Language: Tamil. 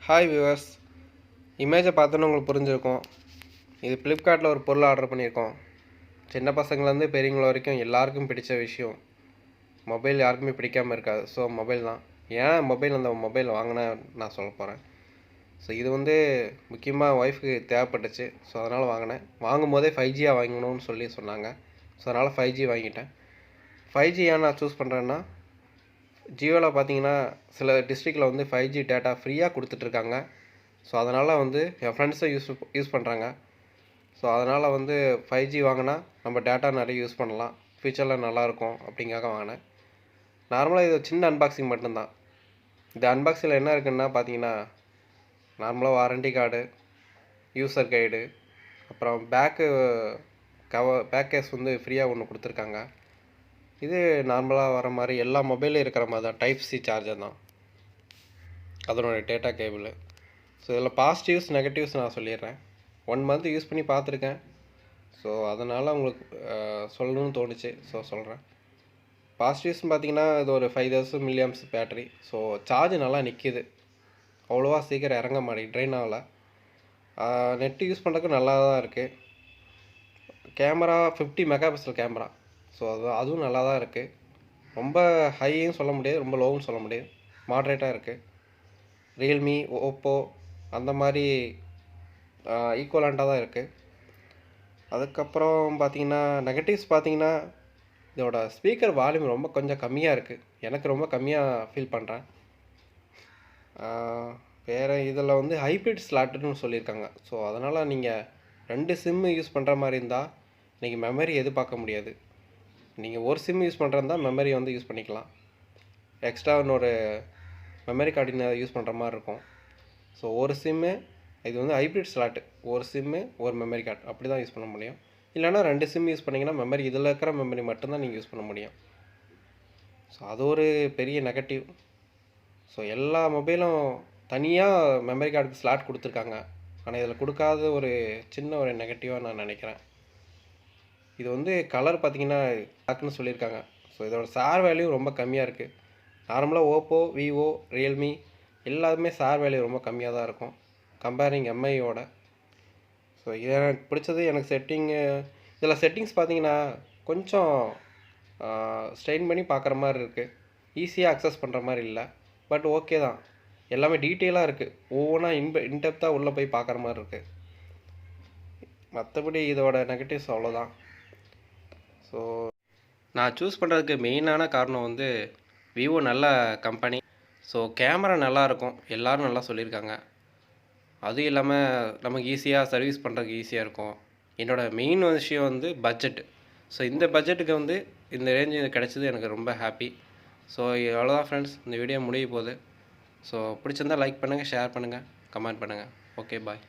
ஹாய் வியூவர்ஸ், இமேஜை பார்த்தோன்னு உங்களுக்கு புரிஞ்சிருக்கும். இது ஃப்ளிப்கார்ட்டில் ஒரு பொருள் ஆர்டர் பண்ணியிருக்கோம். சின்ன பசங்கள்லேருந்து பெரியவங்கள வரைக்கும் எல்லாருக்கும் பிடிச்ச விஷயம். மொபைல் யாருக்குமே பிடிக்காமல் இருக்காது. ஸோ மொபைல் தான். ஏன் அந்த மொபைல் வாங்கினேன் நான் சொல்ல போகிறேன். ஸோ இது முக்கியமாக ஒய்ஃபுக்கு தேவைப்பட்டுச்சு. ஸோ அதனால் வாங்கினேன். வாங்கும்போதே 5G வாங்கணும்னு சொன்னாங்க. ஸோ அதனால் 5G வாங்கிட்டேன். 5G ஏன் நான் சூஸ் பண்ணுறேன்னா, ஜியோவில் பார்த்தீங்கன்னா சில டிஸ்ட்ரிக்டில் 5G டேட்டா ஃப்ரீயாக கொடுத்துட்ருக்காங்க. ஸோ அதனால் என் ஃப்ரெண்ட்ஸும் யூஸ் பண்ணுறாங்க. ஸோ அதனால் 5G வாங்கினா நம்ம டேட்டா நிறைய யூஸ் பண்ணலாம், ஃபியூச்சரில் நல்லாயிருக்கும் அப்படிங்காக வாங்கினேன். நார்மலாக இது சின்ன அன்பாக்சிங் மட்டும்தான். இந்த அன்பாக்சிங்கில் என்ன இருக்குன்னா பார்த்தீங்கன்னா, நார்மலாக வாரண்டி கார்டு, யூசர் கைடு, அப்புறம் பேக் கேஸ் ஃப்ரீயாக ஒன்று கொடுத்துருக்காங்க. இது நார்மலாக வர மாதிரி எல்லா மொபைலும் இருக்கிற மாதிரி தான், டைப் சி சார்ஜர் தான் அதனுடைய டேட்டா கேபிள். ஸோ இதில் பாசிட்டிவ்ஸ் நெகட்டிவ்ஸ் நான் சொல்லிடுறேன். 1 மந்த் யூஸ் பண்ணி பார்த்துருக்கேன். ஸோ அதனால் உங்களுக்கு சொல்லணும்னு தோணுச்சு. ஸோ சொல்கிறேன். பாசிட்டிவ்ஸ்னு பார்த்தீங்கன்னா, இது ஒரு 5000 mAh பேட்ரி. ஸோ சார்ஜ் நல்லா நிற்கிது, அவ்வளோவா சீக்கிரம் இறங்க மாட்டேங்குது, ட்ரெயின் ஆகலை. நெட்டு யூஸ் பண்ணுறதுக்கு நல்லா தான் இருக்குது. Camera 50 megapixel camera. ஸோ அதுவும் நல்லா தான் இருக்குது. ரொம்ப ஹையும் சொல்ல முடியாது, ரொம்ப லோவும் சொல்ல முடியாது, மாட்ரேட்டாக இருக்குது. ரியல்மி, ஓப்போ அந்த மாதிரி ஈக்குவலண்ட்டாக தான் இருக்குது. அதுக்கப்புறம் பார்த்தீங்கன்னா, நெகட்டிவ்ஸ் பார்த்தீங்கன்னா, இதோட ஸ்பீக்கர் வால்யூம் கொஞ்சம் கம்மியாக இருக்குது. எனக்கு ரொம்ப கம்மியாக ஃபீல் பண்ணுறேன். வேறு இதில் ஹைப்ரிட் ஸ்லாட்டுன்னு சொல்லியிருக்காங்க. ஸோ அதனால் நீங்கள் 2 சிம்மு யூஸ் பண்ணுற மாதிரி இருந்தால் நீங்கள் மெமரி எதிர்பார்க்க முடியாது. நீங்கள் ஒரு சிம் யூஸ் பண்ணுறதா மெமரி யூஸ் பண்ணிக்கலாம். எக்ஸ்ட்ரா இன்னொரு மெமரி கார்டு யூஸ் பண்ணுற மாதிரி இருக்கும். ஸோ ஒரு சிம்மு, இது ஹைப்ரிட் ஸ்லாட்டு, ஒரு சிம்மு ஒரு மெமரி கார்டு அப்படி தான் யூஸ் பண்ண முடியும். இல்லைனா 2 சிம் யூஸ் பண்ணிங்கன்னா மெமரி, இதில் இருக்கிற மெமரி மட்டும்தான் நீங்கள் யூஸ் பண்ண முடியும். ஸோ அது ஒரு பெரிய நெகட்டிவ். ஸோ எல்லா மொபைலும் தனியாக மெமரி கார்டுக்கு ஸ்லாட் கொடுத்துருக்காங்க. ஆனால் இதில் கொடுக்காத ஒரு சின்ன ஒரு நெகட்டிவாக நான் நினைக்கிறேன். இது கலர் பார்த்தீங்கன்னா பிளாக்னு சொல்லியிருக்காங்க. ஸோ இதோட சார் வேல்யூ ரொம்ப கம்மியாக இருக்குது. நார்மலாக ஓப்போ, விவோ, ரியல்மி எல்லாருமே சார் வேல்யூ ரொம்ப கம்மியாக தான் இருக்கும் கம்பேரிங் எம்ஐயோட. ஸோ இது எனக்கு பிடிச்சது. எனக்கு இதில் செட்டிங்ஸ் பார்த்தீங்கன்னா கொஞ்சம் ஸ்ட்ரெயின் பண்ணி பார்க்குற மாதிரி இருக்குது. ஈஸியாக அக்சஸ் பண்ணுற மாதிரி இல்லை. பட் ஓகே தான், எல்லாமே டீட்டெயிலாக இருக்குது. ஒவ்வொன்றா இன்டெப்த்தாக உள்ளே போய் பார்க்குற மாதிரி இருக்குது. மற்றபடி இதோட நெகட்டிவ்ஸ் அவ்வளோதான். ஸோ நான் சூஸ் பண்ணுறதுக்கு மெயினான காரணம் விவோ நல்ல கம்பெனி. ஸோ கேமரா நல்லாயிருக்கும், எல்லோரும் நல்லா சொல்லியிருக்காங்க. அதுவும் இல்லாமல் நமக்கு ஈஸியாக சர்வீஸ் பண்ணுறதுக்கு ஈஸியாக இருக்கும். என்னோடய மெயின் விஷயம் பட்ஜெட்டு. ஸோ இந்த பட்ஜெட்டுக்கு இந்த ரேஞ்சு கிடச்சது எனக்கு ரொம்ப ஹாப்பி. ஸோ அவ்வளோதான் ஃப்ரெண்ட்ஸ், இந்த வீடியோ முடிய போகுது. ஸோ பிடிச்சிருந்தால் லைக் பண்ணுங்கள், ஷேர் பண்ணுங்கள், கமெண்ட் பண்ணுங்கள். ஓகே, பாய்.